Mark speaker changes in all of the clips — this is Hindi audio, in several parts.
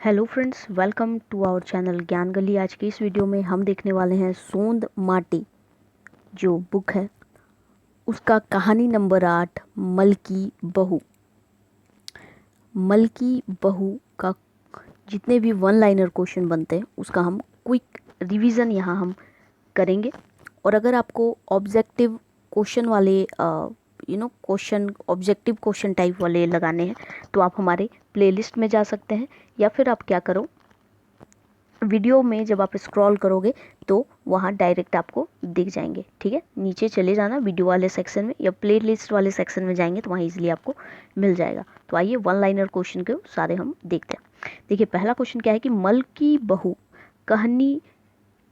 Speaker 1: Hello friends, welcome to our channel Gyan Gali. आज की इस वीडियो में हम देखने वाले हैं सोंद माटी जो बुक है उसका कहानी नंबर 8 मलकी बहू। मलकी बहू का जितने भी वन लाइनर क्वेश्चन बनते हैं उसका हम क्विक रिवीजन यहाँ हम करेंगे। और अगर आपको ऑब्जेक्टिव क्वेश्चन वाले क्वेश्चन ऑब्जेक्टिव क्वेश्चन टाइप वाले लगाने हैं तो आप हमारे प्लेलिस्ट में जा सकते हैं, या फिर आप क्या करो, वीडियो में जब आप स्क्रॉल करोगे तो वहाँ डायरेक्ट आपको दिख जाएंगे। ठीक है, नीचे चले जाना वीडियो वाले सेक्शन में या प्ले लिस्ट वाले सेक्शन में जाएंगे तो वहाँ इजीली आपको मिल जाएगा। तो आइए वन लाइनर क्वेश्चन के सारे हम देखते हैं। देखिए, पहला क्वेश्चन क्या है कि मलकी बहू कहानी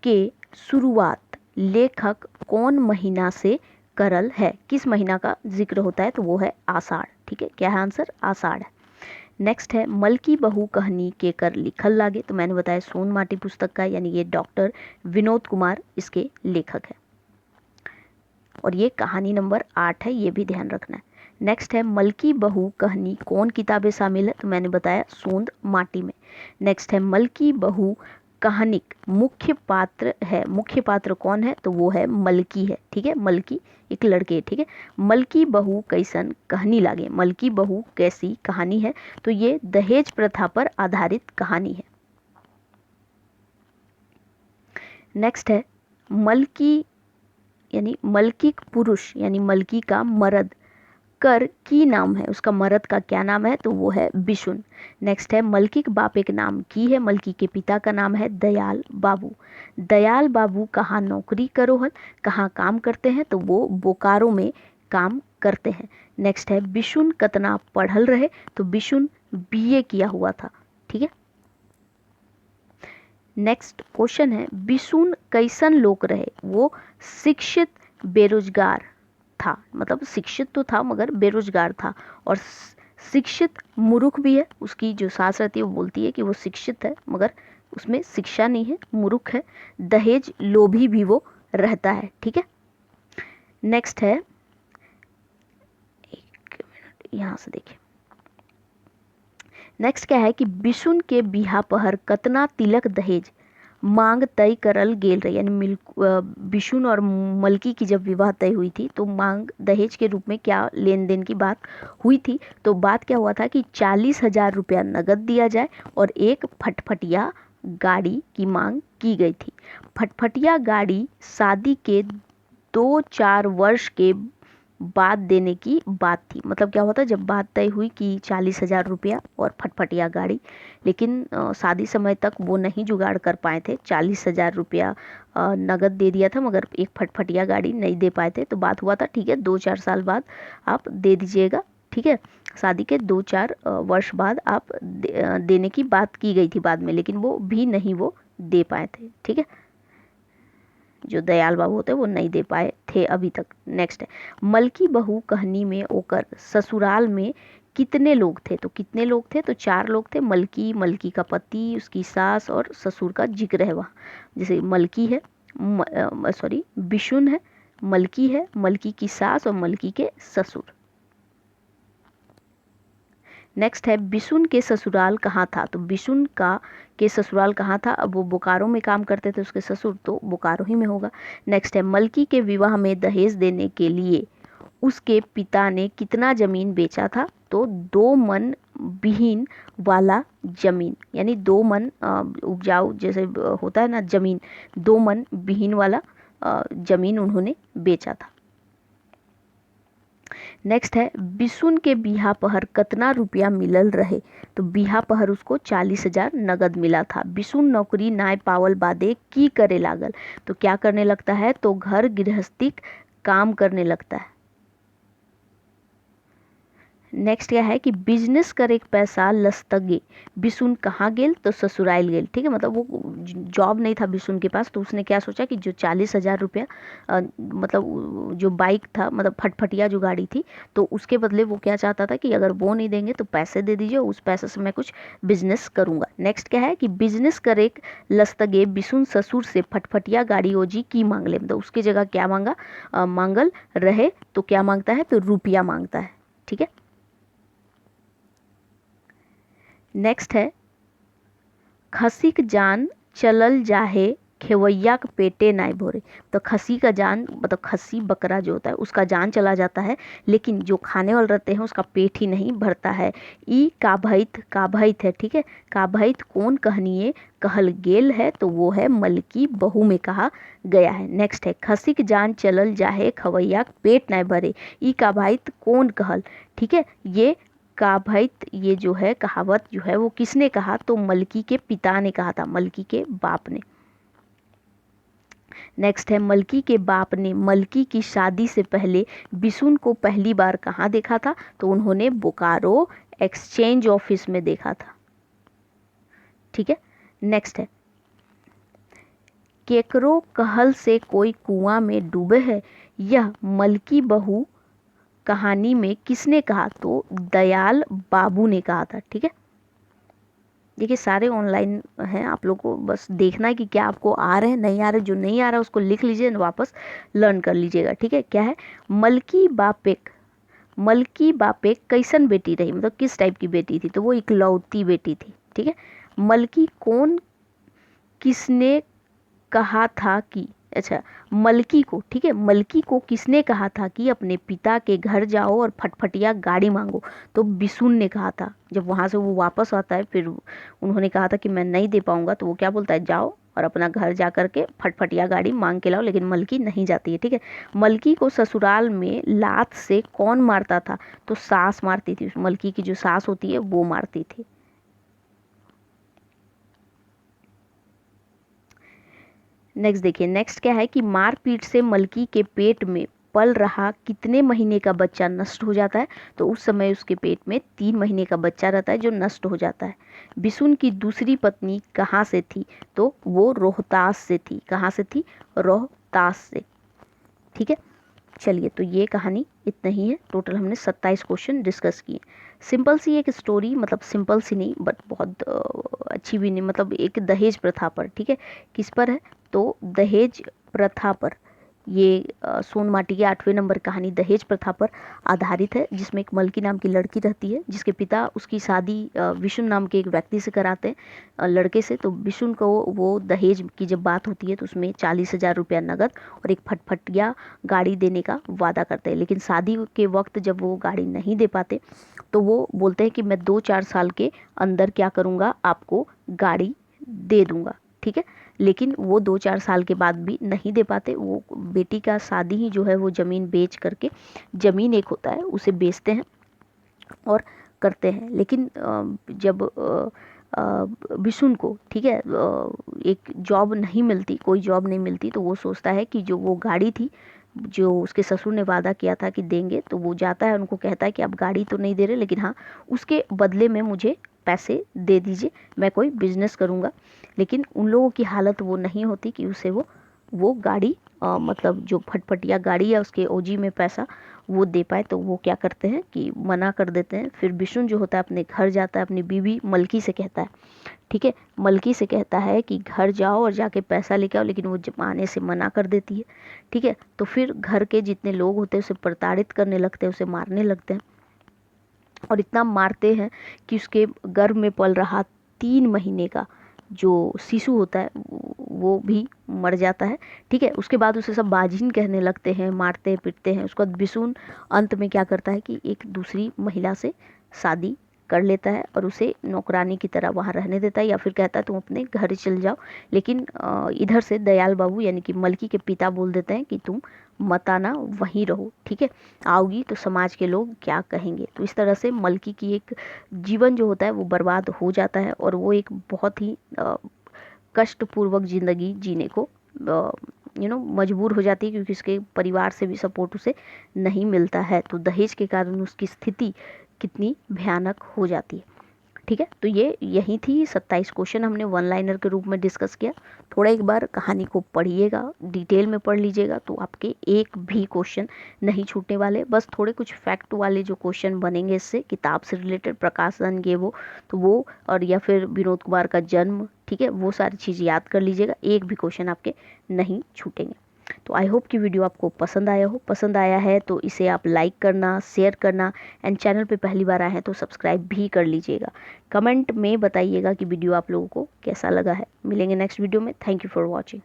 Speaker 1: के शुरुआत लेखक कौन महीना से करल है? किस महीना का जिक्र होता है? तो वो है आषाढ़। ठीक है, क्या है आंसर? आषाढ़ है। नेक्स्ट है मलकी बहू कहनी के कर लिखल लागे। तो मैंने बताया सोन माटी पुस्तक का, यानी ये डॉक्टर विनोद कुमार इसके लेखक है और ये कहानी नंबर 8 है, ये भी ध्यान रखना है। नेक्स्ट है मलकी बहू कहनी कौन किताबें शामिल है? तो मैंने बताया सोंद माटी में। नेक्स्ट है मलकी बहू कहानिक मुख्य पात्र है। मुख्य पात्र कौन है? तो वो है मलकी है। ठीक है, मलकी एक लड़के है। ठीक है, मलकी बहू कैसन कहानी लागे। मलकी बहू कैसी कहानी है? तो ये दहेज प्रथा पर आधारित कहानी है। नेक्स्ट है मलकी यानी मलकिक पुरुष यानी मलकी का मर्द कर की नाम है। उसका मर्द का क्या नाम है? तो वो है बिशुन। नेक्स्ट है मलकी के बाप एक नाम की है। मलकी के पिता का नाम है दयाल बाबू। दयाल बाबू कहाँ नौकरी करो हल? कहाँ काम करते हैं? तो वो बोकारो में काम करते हैं। नेक्स्ट है बिशुन कतना पढ़ल रहे? तो बिशुन बीए किया हुआ था। ठीक है, नेक्स्ट क्वेश्चन है बिशुन कैसन लोग रहे? वो शिक्षित बेरोजगार था। मतलब शिक्षित तो था मगर बेरोजगार था। और शिक्षित मूर्ख भी है। उसकी जो सास रहती है वो बोलती है कि वो शिक्षित है मगर उसमें शिक्षा नहीं है, मूर्ख है। दहेज लोभी भी वो रहता है। ठीक है, नेक्स्ट है, एक मिनट यहाँ से देखिए, नेक्स्ट क्या है कि बिशुन के बिहा पहर कतना तिलक दहेज मांग तय करल गेल रही। यानी बिशुन और मलकी की जब विवाह तय हुई थी तो मांग दहेज के रूप में क्या लेन देन की बात हुई थी? तो बात क्या हुआ था कि 40,000 रुपया नगद दिया जाए और एक फटफटिया गाड़ी की मांग की गई थी। फटफटिया गाड़ी शादी के 2-4 वर्ष के बाद देने की बात थी। मतलब क्या होता, जब बात तय हुई कि 40,000 रुपया और फटफटिया गाड़ी, लेकिन शादी समय तक वो नहीं जुगाड़ कर पाए थे। 40,000 रुपया नगद दे दिया था मगर एक फटफटिया गाड़ी नहीं दे पाए थे। तो बात हुआ था ठीक है 2-4 साल बाद आप दे दीजिएगा। ठीक है, शादी के 2-4 वर्ष बाद आप देने की बात की गई थी बाद में, लेकिन वो भी नहीं वो दे पाए थे। ठीक है, जो दयाल बाबू होते वो नहीं दे पाए थे अभी तक। नेक्स्ट है मलकी बहू कहानी में ओकर ससुराल में कितने लोग थे? तो कितने लोग थे? तो 4 लोग थे। मलकी, मलकी का पति, उसकी सास और ससुर का जिक्र है वहाँ। जैसे मलकी है, सॉरी बिशुन है, मलकी है, मलकी की सास और मलकी के ससुर। नेक्स्ट है बिशुन के ससुराल कहाँ था? तो बिशुन का के ससुराल कहाँ था? अब वो बोकारो में काम करते थे उसके ससुर, तो बोकारो ही में होगा। नेक्स्ट है मलकी के विवाह में दहेज देने के लिए उसके पिता ने कितना जमीन बेचा था? तो 2 मन विहीन वाला जमीन, यानी 2 मन उपजाऊ जैसे होता है ना जमीन, 2 मन विहीन वाला जमीन उन्होंने बेचा था। नेक्स्ट है बिशुन के बिहा पहर कतना रुपया मिलल रहे? तो बिहा पहर उसको 40,000 नगद मिला था। बिशुन नौकरी नाय पावल बादे की करे लागल? तो क्या करने लगता है? तो घर गृहस्थी काम करने लगता है। नेक्स्ट क्या है कि बिजनेस करे पैसा लस्तगे बिशुन कहाँ गेल? तो ससुराल गेल। ठीक है, मतलब वो जॉब नहीं था बिशुन के पास, तो उसने क्या सोचा कि जो 40,000 रुपया मतलब जो बाइक था, मतलब फटफटिया जो गाड़ी थी, तो उसके बदले वो क्या चाहता था कि अगर वो नहीं देंगे तो पैसे दे दीजिए, उस पैसे से मैं कुछ बिजनेस करूंगा। नेक्स्ट क्या है कि बिजनेस करे लस्तगे बिशुन ससुर से फटफटिया गाड़ी ओजी की मांग ले। मतलब उसकी जगह क्या मांगा? मांगल रहे तो क्या मांगता है? तो रुपया मांगता है। ठीक है, नेक्स्ट है खसीक जान चलल जाहे खेवैया के पेटे नाय भोरे। तो खसी का जान मतलब खसी बकरा जो होता है उसका जान चला जाता है, लेकिन जो खाने वाले रहते हैं उसका पेट ही नहीं भरता है। ई काभइत है, ठीक है। काभइत कौन कहनिए कहल गेल है, तो वो है मलकी बहू में कहा गया है। नेक्स्ट है खसीक जान चलल जाहे खवैया के पेट नाय भरे। ई काभइत कौन कहल, ठीक है। ये काभइत ये जो है कहावत जो है वो किसने कहा, तो मलकी के पिता ने कहा था, मलकी के बाप ने। नेक्स्ट है मलकी के बाप ने मलकी की शादी से पहले बिशुन को पहली बार कहाँ देखा था, तो उन्होंने बोकारो एक्सचेंज ऑफिस में देखा था, ठीक है। नेक्स्ट है केकरो कहल से कोई कुआं में डूबे है, यह मलकी बहू कहानी में किसने कहा, तो दयाल बाबू ने कहा था, ठीक है। देखिए सारे ऑनलाइन हैं, आप लोग को बस देखना है कि क्या आपको आ रहे हैं नहीं आ रहे। जो नहीं आ रहा है उसको लिख लीजिए, वापस लर्न कर लीजिएगा, ठीक है। क्या है मलकी बापेक कैसन बेटी रही, मतलब किस टाइप की बेटी थी, तो वो इकलौती बेटी थी, ठीक है। मलकी कौन किसने कहा था कि, अच्छा मलकी को, ठीक है, मलकी को किसने कहा था कि अपने पिता के घर जाओ और फटफटिया गाड़ी मांगो, तो बिशुन ने कहा था। जब वहाँ से वो वापस आता है फिर उन्होंने कहा था कि मैं नहीं दे पाऊंगा, तो वो क्या बोलता है, जाओ और अपना घर जा कर के फटफटिया गाड़ी मांग के लाओ, लेकिन मलकी नहीं जाती है, ठीक है। मलकी को ससुराल में लात से कौन मारता था, तो सास मारती थी, मलकी की जो सास होती है वो मारती थी। नेक्स्ट देखिए, नेक्स्ट क्या है कि मारपीट से मलकी के पेट में पल रहा कितने महीने का बच्चा नष्ट हो जाता है, तो उस समय उसके पेट में 3 महीने का बच्चा रहता है जो नष्ट हो जाता है। बिशुन की दूसरी पत्नी कहाँ से थी, तो वो रोहतास से थी। कहाँ से थी, रोहतास से, ठीक है। चलिए तो ये कहानी इतना ही है। टोटल हमने 27 क्वेश्चन डिस्कस किए। सिंपल सी एक स्टोरी, मतलब सिंपल सी नहीं बट बहुत अच्छी भी नहीं, मतलब एक दहेज प्रथा पर, ठीक है। किस पर है, तो दहेज प्रथा पर। ये सोन माटी की 8वें नंबर कहानी दहेज प्रथा पर आधारित है, जिसमें एक मलकी नाम की लड़की रहती है जिसके पिता उसकी शादी विशुन नाम के एक व्यक्ति से कराते हैं, लड़के से। तो विशुन को वो दहेज की जब बात होती है तो उसमें 40,000 रुपया नगद और एक फटफटिया गाड़ी देने का वादा करते हैं, लेकिन शादी के वक्त जब वो गाड़ी नहीं दे पाते तो वो बोलते हैं कि मैं 2-4 साल के अंदर क्या करूँगा, आपको गाड़ी दे दूँगा, ठीक है। लेकिन वो 2-4 साल के बाद भी नहीं दे पाते। वो बेटी का शादी ही जो है वो ज़मीन बेच करके, ज़मीन एक होता है उसे बेचते हैं और करते हैं। लेकिन जब बिशुन को, ठीक है, एक जॉब नहीं मिलती, कोई जॉब नहीं मिलती, तो वो सोचता है कि जो वो गाड़ी थी जो उसके ससुर ने वादा किया था कि देंगे, तो वो जाता है, उनको कहता है कि आप गाड़ी तो नहीं दे रहे, लेकिन हाँ उसके बदले में मुझे पैसे दे दीजिए, मैं कोई बिजनेस करूँगा। लेकिन उन लोगों की हालत वो नहीं होती कि उसे वो गाड़ी मतलब जो फटफटिया गाड़ी है उसके ओजी में पैसा वो दे पाए। तो वो क्या करते हैं कि मना कर देते हैं। फिर बिशुन जो होता है अपने घर जाता है, अपनी बीवी मलकी से कहता है, ठीक है, मलकी से कहता है कि घर जाओ और जाके पैसा लेके आओ, लेकिन वो आने से मना कर देती है, ठीक है। तो फिर घर के जितने लोग होते हैं उसे प्रताड़ित करने लगते हैं, उसे मारने लगते हैं और इतना मारते हैं कि उसके गर्भ में पल रहा 3 महीने का जो शिशु होता है वो भी मर जाता है, ठीक है। उसके बाद उसे सब बाजिन कहने लगते हैं, मारते पीटते हैं। उसके बाद बिशुन अंत में क्या करता है कि एक दूसरी महिला से शादी कर लेता है और उसे नौकरानी की तरह वहाँ रहने देता है, या फिर कहता है तुम अपने घर चल जाओ। लेकिन इधर से दयाल बाबू यानी कि मलकी के पिता बोल देते हैं कि तुम मत आना, वहीं रहो, ठीक है, आओगी तो समाज के लोग क्या कहेंगे। तो इस तरह से मलकी की एक जीवन जो होता है वो बर्बाद हो जाता है और वो एक बहुत ही कष्टपूर्वक ज़िंदगी जीने को मजबूर हो जाती है, क्योंकि उसके परिवार से भी सपोर्ट उसे नहीं मिलता है। तो दहेज के कारण उसकी स्थिति कितनी भयानक हो जाती है, ठीक है। तो ये यही थी 27 क्वेश्चन हमने वन लाइनर के रूप में डिस्कस किया। थोड़ा एक बार कहानी को पढ़िएगा, डिटेल में पढ़ लीजिएगा, तो आपके एक भी क्वेश्चन नहीं छूटने वाले। बस थोड़े कुछ फैक्ट वाले जो क्वेश्चन बनेंगे इससे, किताब से रिलेटेड, प्रकाशन ये वो, तो वो और या फिर विनोद कुमार का जन्म, ठीक है, वो सारी चीज़ याद कर लीजिएगा, एक भी क्वेश्चन आपके नहीं छूटेंगे। तो आई होप कि वीडियो आपको पसंद आया हो। पसंद आया है तो इसे आप लाइक करना, शेयर करना एंड चैनल पे पहली बार आए हैं तो सब्सक्राइब भी कर लीजिएगा। कमेंट में बताइएगा कि वीडियो आप लोगों को कैसा लगा है। मिलेंगे नेक्स्ट वीडियो में। Thank you for watching.